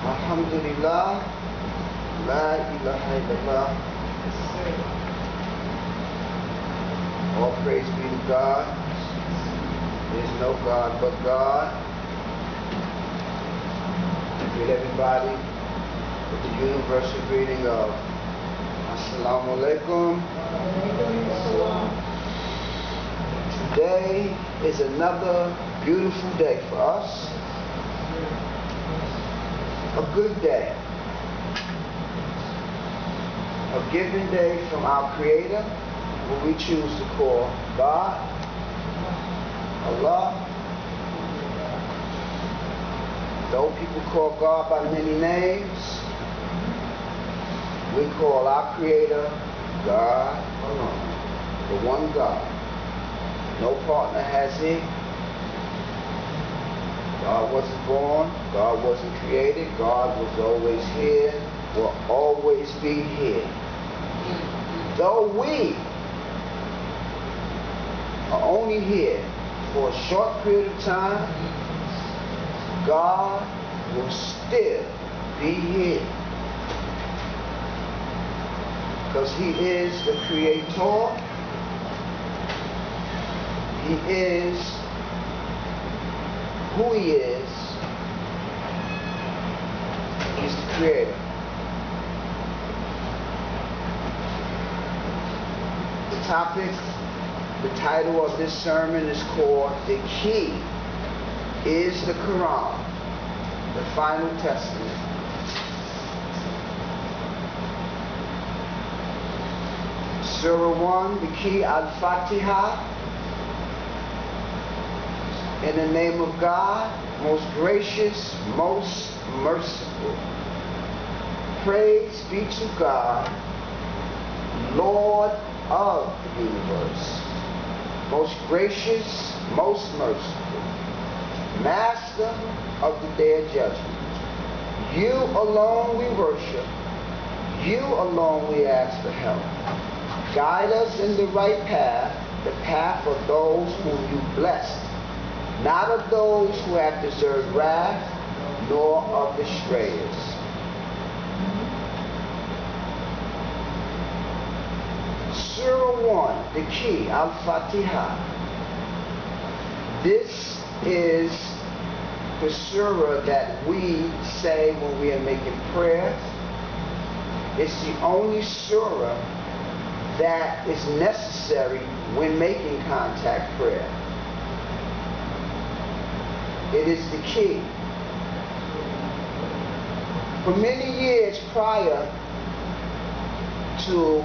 Alhamdulillah, La ilaha illallah. All praise be to God. There's no God but God. Greet everybody with the universal greeting of Assalamu alaikum. Today is another beautiful day for us. A good day. A given day from our Creator, who we choose to call God, Allah. Though people call God by many names, we call our Creator God alone, the one God. No partner has He. God wasn't born, God wasn't created, God was always here, will always be here. Though we are only here for a short period of time, God will still be here. Because He is the Creator. He is who He is. He's the Creator. The title of this sermon is called The Key is the Quran, the Final Testament. Surah 1, the key, Al-Fatiha. In the name of God, most gracious, most merciful. Praise be to God, Lord of the universe. Most gracious, most merciful. Master of the day of judgment. You alone we worship. You alone we ask for help. Guide us in the right path, the path of those whom you blessed. Not of those who have deserved wrath, nor of the strayers. Surah 1, the key, Al-Fatiha. This is the surah that we say when we are making prayer. It's the only surah that is necessary when making contact prayer. It is the key. For many years prior to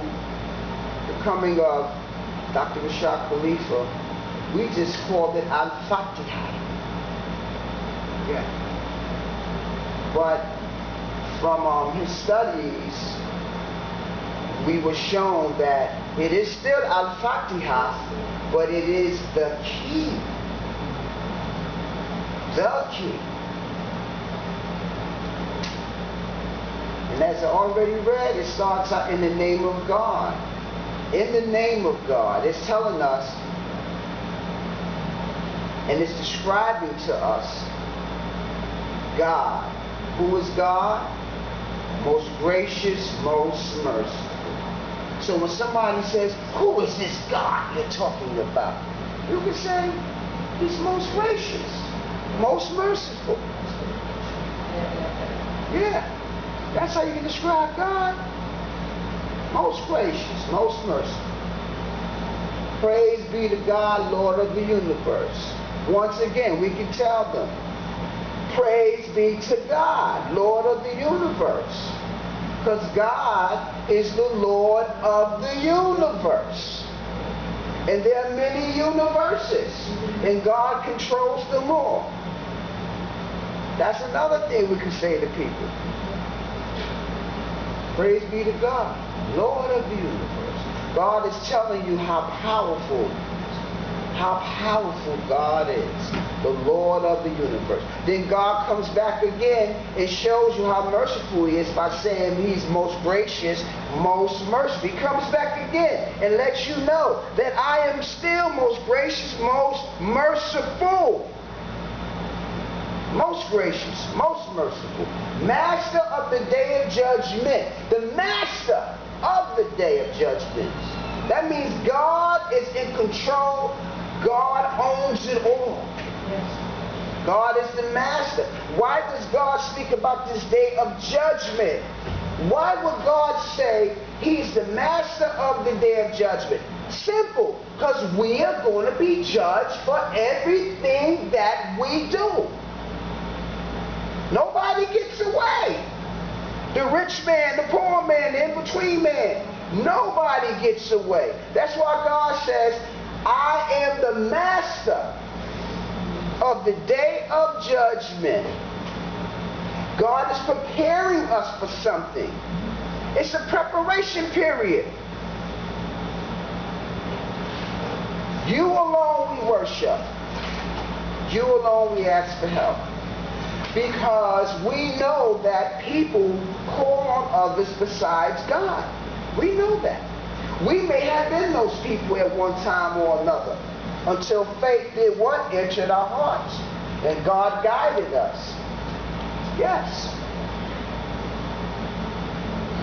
the coming of Dr. Rashad Khalifa, we just called it Al-Fatiha. Yeah. But from his studies, we were shown that it is still Al-Fatiha, but it is the key. The key. And as I already read, it starts out in the name of God. In the name of God. It's telling us, and it's describing to us, God. Who is God? Most gracious, most merciful. So when somebody says, who is this God you're talking about? You can say, He's most gracious, most merciful. Yeah, that's how you can describe God. Most gracious, most merciful. Praise be to God, Lord of the universe. Once again, we can tell them, praise be to God, Lord of the universe. Because God is the Lord of the universe. And there are many universes. And God controls them all. That's another thing we can say to people. Praise be to God, Lord of the universe. God is telling you how powerful God is, the Lord of the universe. Then God comes back again and shows you how merciful He is by saying He's most gracious, most merciful. He comes back again and lets you know that I am still most gracious, most merciful. most gracious, most merciful, master of the day of judgment, the master of the day of judgment. That means God is in control. God owns it all. Yes. God is the master. Why does God speak about this day of judgment? Why would God say he's the master of the day of judgment? Simple, because we are going to be judged for everything that we do. Nobody gets away. The rich man, the poor man, the in-between man, nobody gets away. That's why God says, I am the master of the day of judgment. God is preparing us for something. It's a preparation period. You alone we worship. You alone we ask for help. Because we know that people call on others besides God. We know that. We may have been those people at one time or another until faith did what? Entered our hearts. And God guided us. Yes.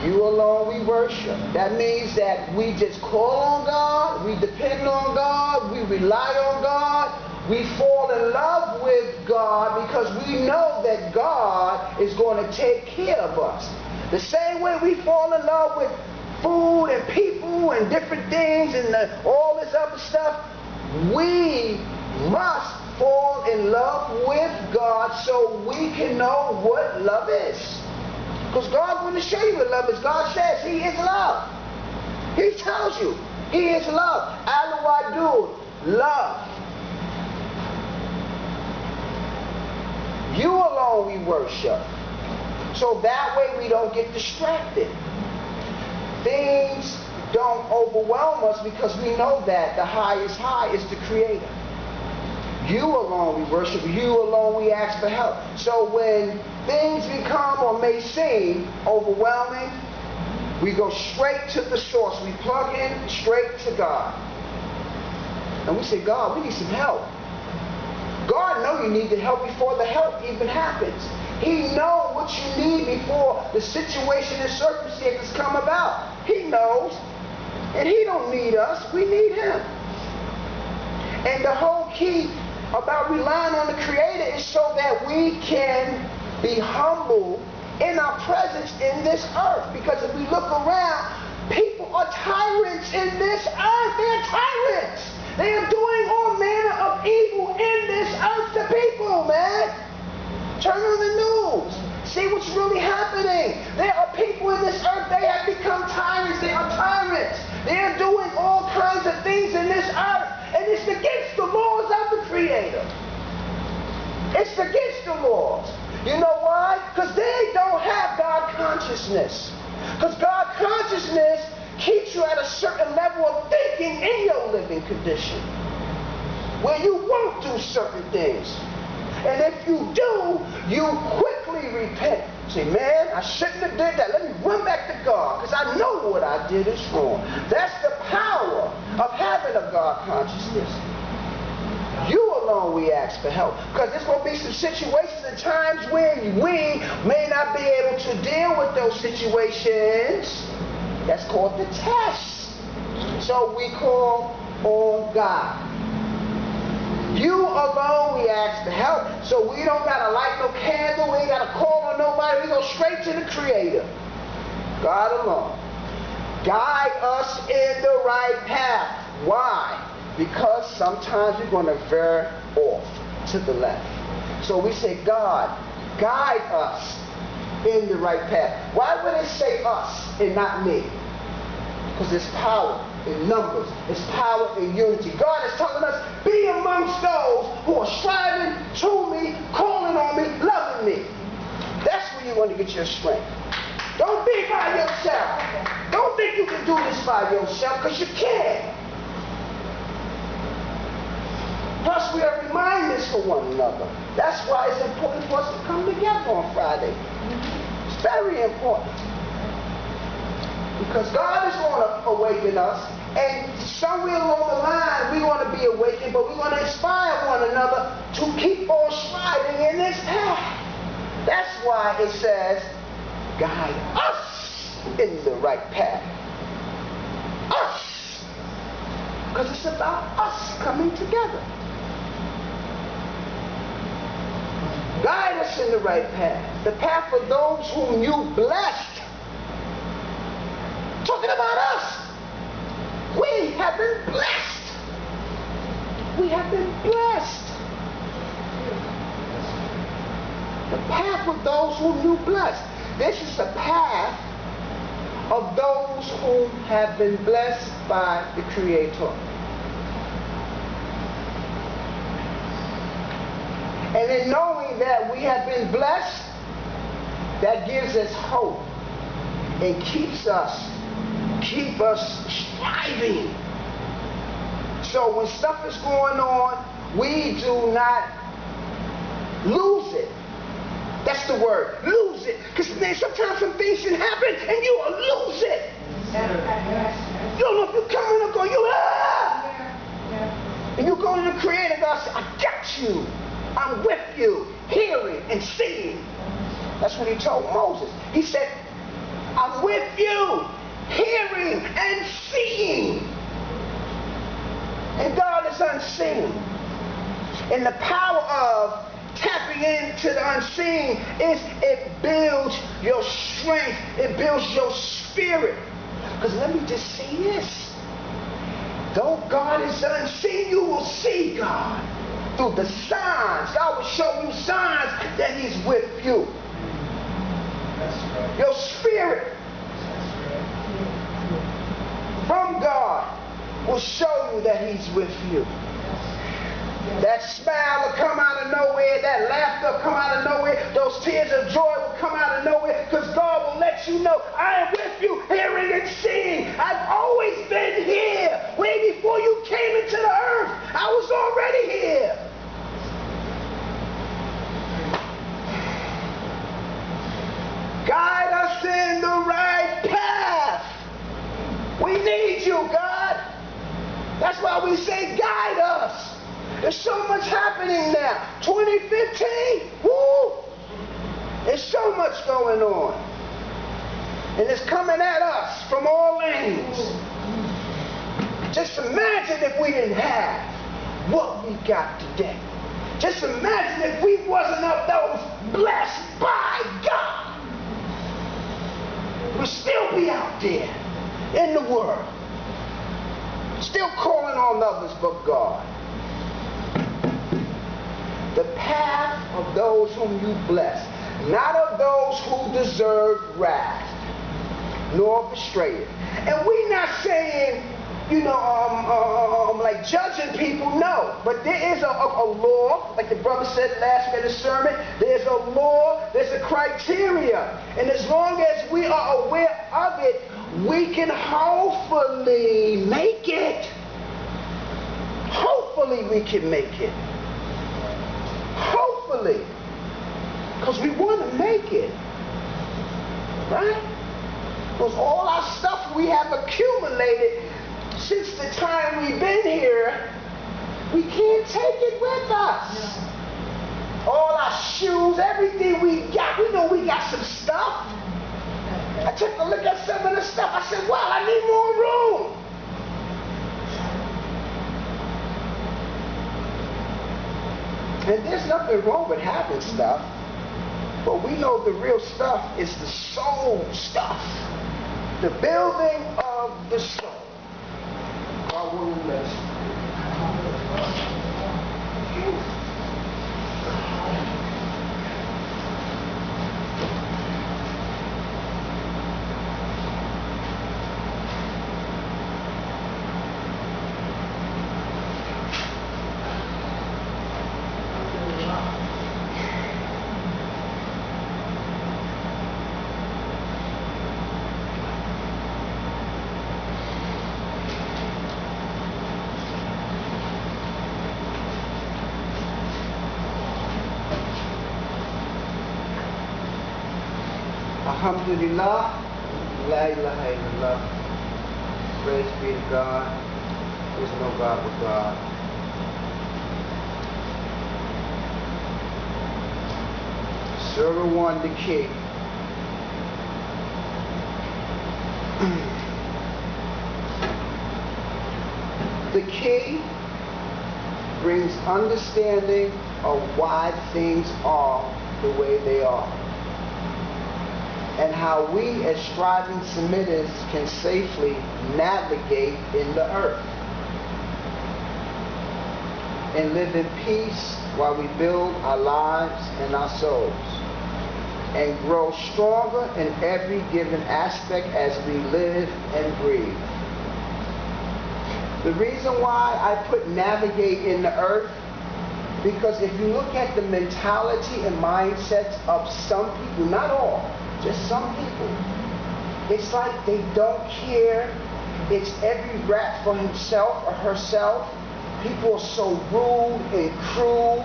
You alone we worship. That means that we just call on God, we depend on God, we rely on God, we fall in love with God because we know that God is going to take care of us. The same way we fall in love with food and people and different things and all this other stuff, we must fall in love with God so we can know what love is. Because God's going to show you what love is. God says he is love. He tells you he is love. Aluwadud, love. You alone we worship. So that way we don't get distracted. Things don't overwhelm us because we know that the highest high is the Creator. You alone we worship. You alone we ask for help. So when things become or may seem overwhelming, we go straight to the source. We plug in straight to God. And we say, God, we need some help. God knows you need the help before the help even happens. He knows what you need before the situation and circumstances come about. He knows. And he don't need us. We need him. And the whole key about relying on the Creator is so that we can be humble in our presence in this earth. Because if we look around, people are tyrants in this earth. They're tyrants. They are doing all manner of evil in this earth to people, man. Turn on the news. See what's really happening. There are people in this earth, they have become tyrants. They are tyrants. They are doing all kinds of things in this earth. And it's against the laws of the Creator. It's against the laws. You know why? Because they don't have God consciousness. Because God consciousness keeps you at a certain level of thinking in your living condition, where you won't do certain things. And if you do, you quickly repent. Say, man, I shouldn't have did that. Let me run back to God because I know what I did is wrong. That's the power of having a God consciousness. You alone we ask for help. Because there's going to be some situations and times when we may not be able to deal with those situations. That's called the test. So we call on God. You alone we ask for help. So we don't got to light no candle. We ain't got to call on nobody. We go straight to the Creator. God alone. Guide us in the right path. Why? Because sometimes we're going to veer off to the left. So we say, God, guide us in the right path. Why would it say us and not me? Because there's power in numbers. There's power in unity. God is telling us, be amongst those who are striving to me, calling on me, loving me. That's where you're going to get your strength. Don't be by yourself. Don't think you can do this by yourself, because you can't. Plus, we are reminders for one another. That's why it's important for us to come together on Friday. It's very important. Because God is going to awaken us, And somewhere along the line, we're going to be awakened, but we're going to inspire one another to keep on striving in this path. That's why it says, guide us in the right path. Us. Because it's about us coming together. Guide us in the right path. The path of those whom you blessed. Talking about us. We have been blessed. We have been blessed. The path of those whom you blessed. This is the path of those who have been blessed by the Creator. And in knowing that we have been blessed, that gives us hope and keep us striving. So when stuff is going on, we do not lose it. That's the word, lose it. Because sometimes some things can happen and you will lose it. You don't know if you're coming or going, and you go to the Creator, God says, I got you. I'm with you, hearing and seeing. That's what he told Moses. He said, I'm with you, hearing and seeing. And God is unseen. And the power of tapping into the unseen is it builds your strength. It builds your spirit. Because let me just say this. Though God is unseen, you will see God. Through the signs. God will show you signs that he's with you. That's right. Your spirit from God will show you that he's with you. That smile will come out of nowhere. That laughter will come out of nowhere. Those tears of joy will come out of nowhere. Because God will let you know, I am with you, hearing and seeing. I've always been here. Way before you came into the earth, I was already here. Guide us in the right path. We need you, God. That's why we say guide us. There's so much happening now. 2015, woo! There's so much going on. And it's coming at us from all ends. Just imagine if we didn't have what we got today. Just imagine if we wasn't of those blessed by God. We'd still be out there in the world. Still calling on others but God. The path of those whom you bless, not of those who deserve wrath, nor betrayed. And we're not saying, like judging people, no. But there is a law, like the brother said last week in the sermon, there's a law, there's a criteria. And as long as we are aware of it, we can hopefully make it. Hopefully we can make it. Hopefully. Because we want to make it. Right? Because all our stuff we have accumulated since the time we've been here, we can't take it with us. All our shoes, everything we got, we know we got some stuff. I took a look at some of the stuff. I said, wow, I need more room. And there's nothing wrong with having stuff. But we know the real stuff is the soul stuff. The building of the soul. God will bless you. Alhamdulillah, la ilaha illallah. Praise be to God. There's no God but God. Server 1, the key. The key brings understanding of why things are the way they are, and how we as striving submitters can safely navigate in the earth and live in peace while we build our lives and our souls, and grow stronger in every given aspect as we live and breathe. The reason why I put navigate in the earth, because if you look at the mentality and mindsets of some people, not all, just some people, it's like they don't care. It's every rat for himself or herself. People are so rude and cruel.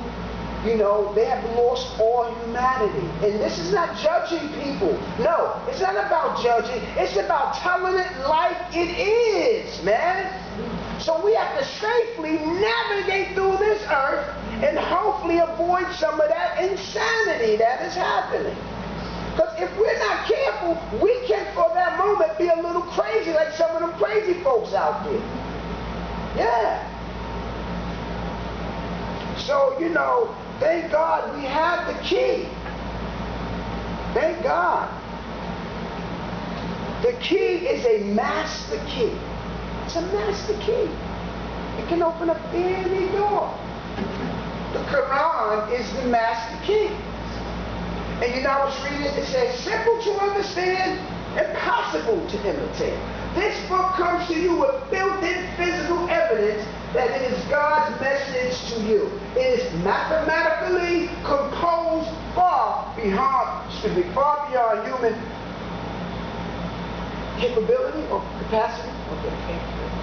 You know, they have lost all humanity. And this is not judging people. No, it's not about judging. It's about telling it like it is, man. So we have to safely navigate through this earth and hopefully avoid some of that insanity that is happening. Because if we're not careful, we can, for that moment, be a little crazy like some of them crazy folks out there. Yeah. So, you know, thank God we have the key. Thank God. The key is a master key. It's a master key. It can open up any door. The Quran is the master key. And you know, I was reading it, it says, simple to understand, impossible to imitate. This book comes to you with built-in physical evidence that it is God's message to you. It is mathematically composed far beyond human capability or capacity.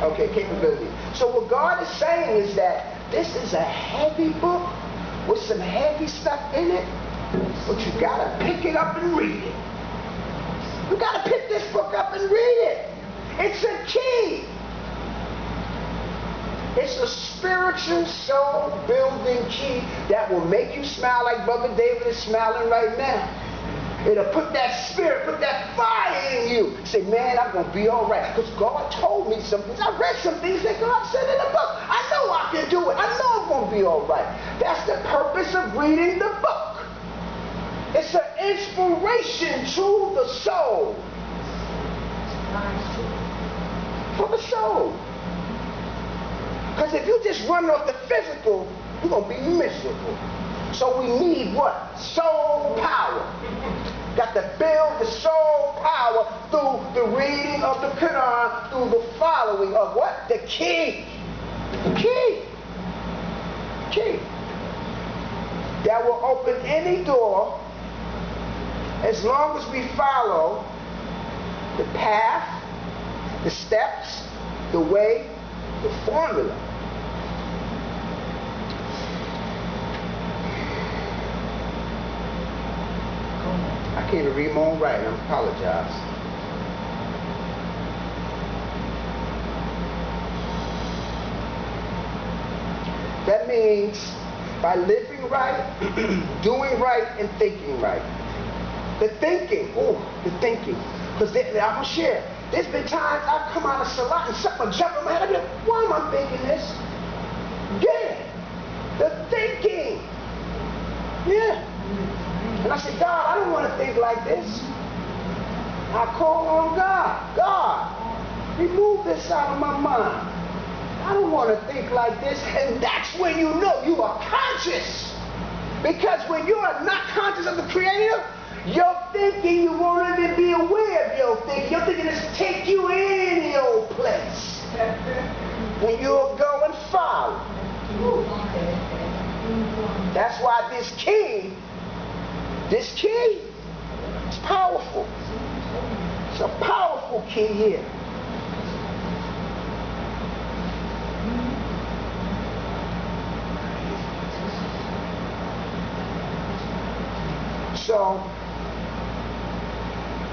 Okay, capability. So what God is saying is that this is a heavy book with some heavy stuff in it, but you gotta pick it up and read it. You gotta pick this book up and read it. It's a key. It's a spiritual soul building key that will make you smile like Brother David is smiling right now. It'll put that spirit, put that fire in you. Say, man, I'm going to be all right. Because God told me some things. I read some things that God said in the book. I know I can do it. I know I'm going to be all right. That's the purpose of reading the book. It's an inspiration to the soul. For the soul. Because if you just run off the physical, you're going to be miserable. So we need what? Soul power. Got to build the soul power through the reading of the Quran, through the following of what? The key. The key. Key. That will open any door as long as we follow the path, the steps, the way, the formula. I can't even read my own writing. I apologize. That means by living right, doing right, and thinking right. The thinking, the thinking. Because I'm going to share. There's been times I've come out of Salat and something jump in my head. I've been like, why am I thinking this? Yeah. The thinking. Yeah. And I said, God, I don't want to think like this. I call on God. God, remove this out of my mind. I don't want to think like this. And that's when you know you are conscious. Because when you are not conscious of the Creator, your thinking, you won't even be aware of your thinking. Your thinking is take you any old place. And you'll go and follow. That's why this key, is powerful. It's a powerful key here. So,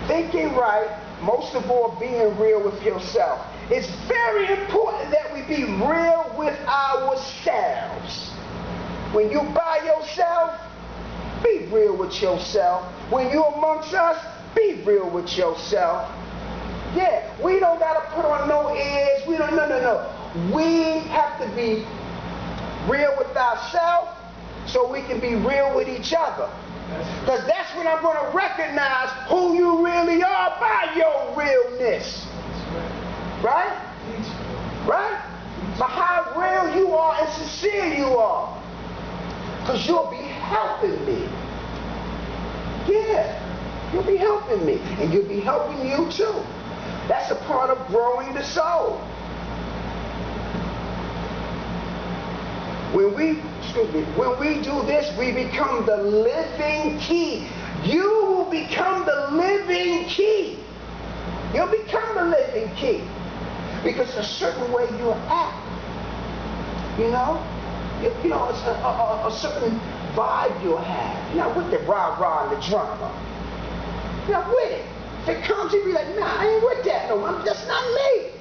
thinking right most of all, being real with yourself. It's very important that we be real with ourselves. When you by yourself, be real with yourself. When you amongst us, be real with yourself. Yeah, we don't got to put on no airs. We don't, no. We have to be real with ourselves so we can be real with each other. Because that's when I'm going to recognize who you really are by your realness. Right? Right? By how real you are and sincere you are. Because you'll be helping me. Yeah, you'll be helping me. And you'll be helping you too. That's a part of growing the soul. When we do this, we become the living key. You will become the living key. You'll become the living key. Because a certain way you act, you know, it's a certain vibe you'll have. You're not with the rah-rah and the drama. You're not with it. If it comes, you'll be like, nah, I ain't with that no more. That's not me.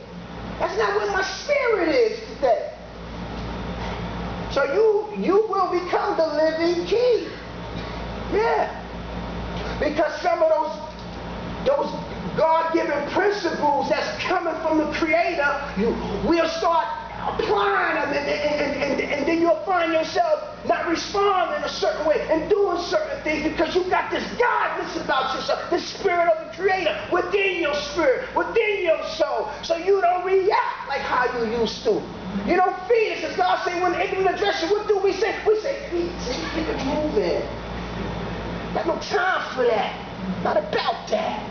That's not what my spirit is today. So you will become the living key. Yeah. Because some of those God-given principles that's coming from the Creator, we'll start applying them, and then you'll find yourself not responding a certain way and doing certain things because you got this godness about yourself, the spirit of the Creator within your spirit, within your soul. So you don't react like how you used to. You don't feed it. As God say, when ignorant address you, what do we say? We say, feed it, keep it moving. Got no time for that. Not about that.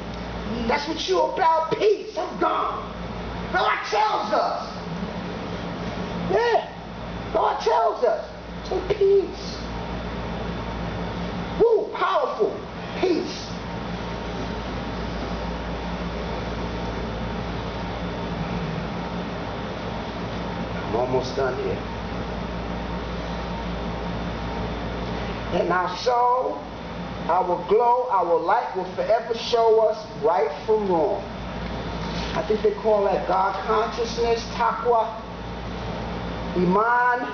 That's what you're about, peace. I'm gone. God tells us. Yeah. God tells us. So peace. Woo, powerful. Peace. I'm almost done here. And our soul, our glow, our light will forever show us right from wrong. I think they call that God consciousness, taqwa, iman,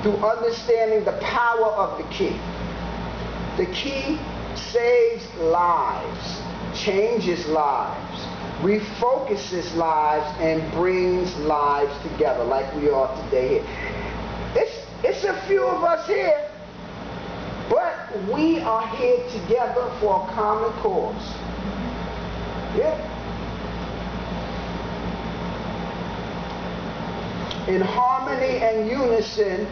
through understanding the power of the key. The key saves lives, changes lives, refocuses lives, and brings lives together like we are today here. It's a few of us here, but we are here together for a common cause. Yeah. In harmony and unison,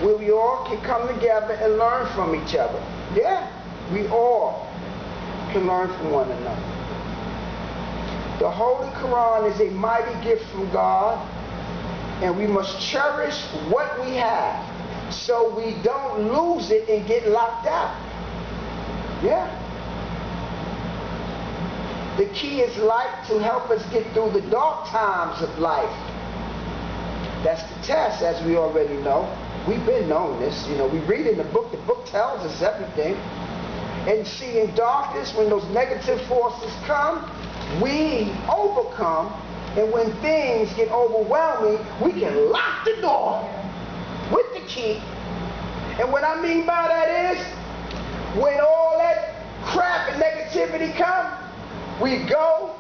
where we all can come together and learn from each other. Yeah, we all can learn from one another. The Holy Quran is a mighty gift from God, and we must cherish what we have so we don't lose it and get locked out. Yeah. The key is light to help us get through the dark times of life. That's the test, as we already know. We've been knowing this. You know, we read in the book tells us everything. And see, in darkness, when those negative forces come, we overcome. And when things get overwhelming, we can lock the door with the key. And what I mean by that is, when all that crap and negativity come, we go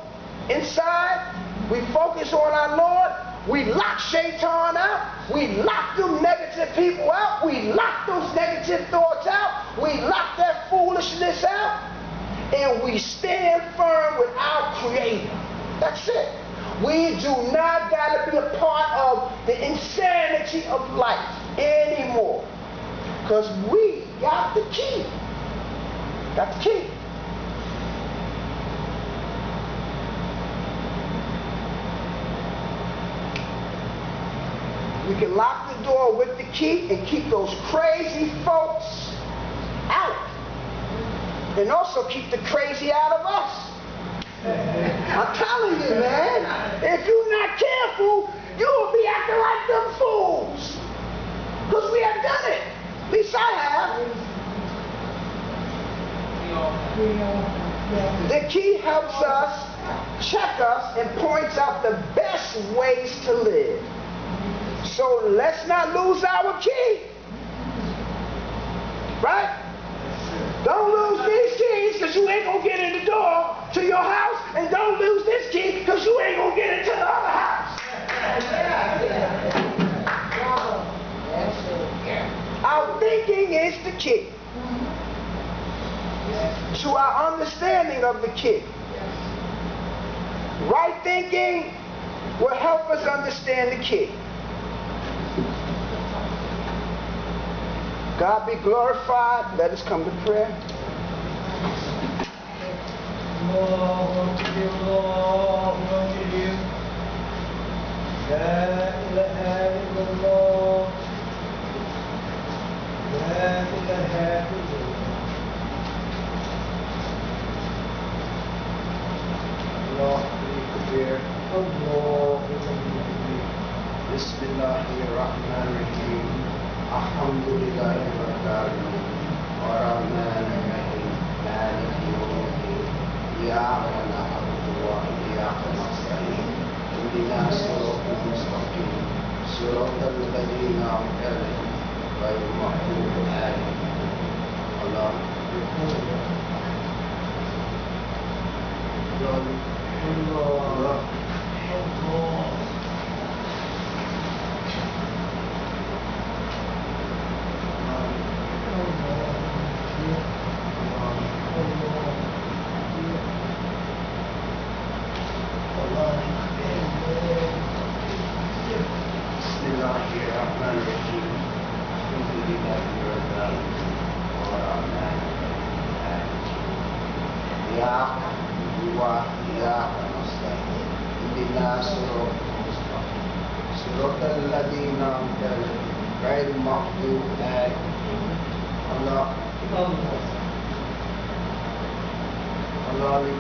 inside, we focus on our Lord, we lock Shaitan out, we lock them negative people out, we lock those negative thoughts out, we lock that foolishness out, and we stand firm with our Creator. That's it. We do not got to be a part of the insanity of life anymore. Because we got the key. Got the key. We can lock the door with the key and keep those crazy folks out. And also keep the crazy out of us. I'm telling you, man, if you're not careful, you'll be acting like them fools. Because we have done it. At least I have. The key helps us, check us, and points out the best ways to live. So let's not lose our key. Right? Don't lose these keys because you ain't going to get in the door to your house, and don't lose this key because you ain't going to get into the other house. Our thinking is the key to our understanding of the key. Right thinking will help us understand the key. God be glorified. Let us come to prayer. Lord, Bismillahirrahmanirrahim. Alhamdulillahi rabbil alamin. Ar-Rahmanir-Rahim. Maliki yawmiddin. Iyyaka na'budu wa iyyaka nasta'in. Ihdinas siratal mustaqim. Siratal ladzina an'amta 'alaihim ghairil maghdubi 'alaihim. Allah. Allah. Bismillahirrahmanirrahim. Alhamdulillahi rabbil alamin. Ar-Rahmanir-Rahim. Iyyaka na'budu wa iyyaka nasta'in. Ihdinas siratal mustaqim. Siratal ladzina an'amta 'alaihim ghairil maghdubi 'alaihim. Allah. Allah.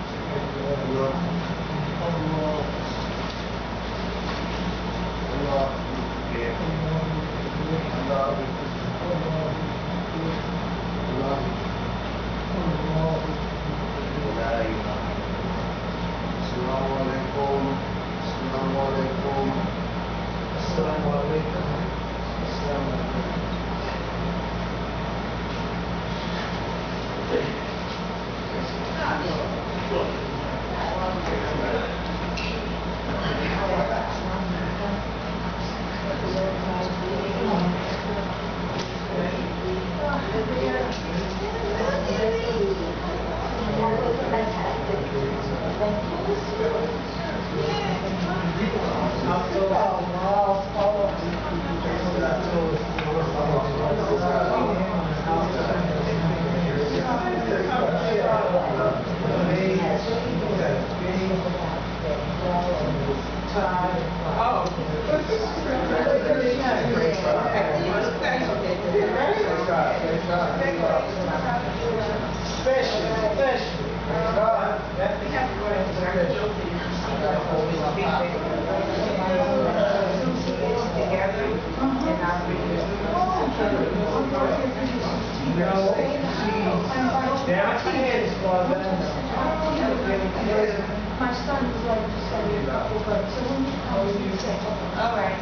My son is like to study a couple books, so when you come, you say, all right.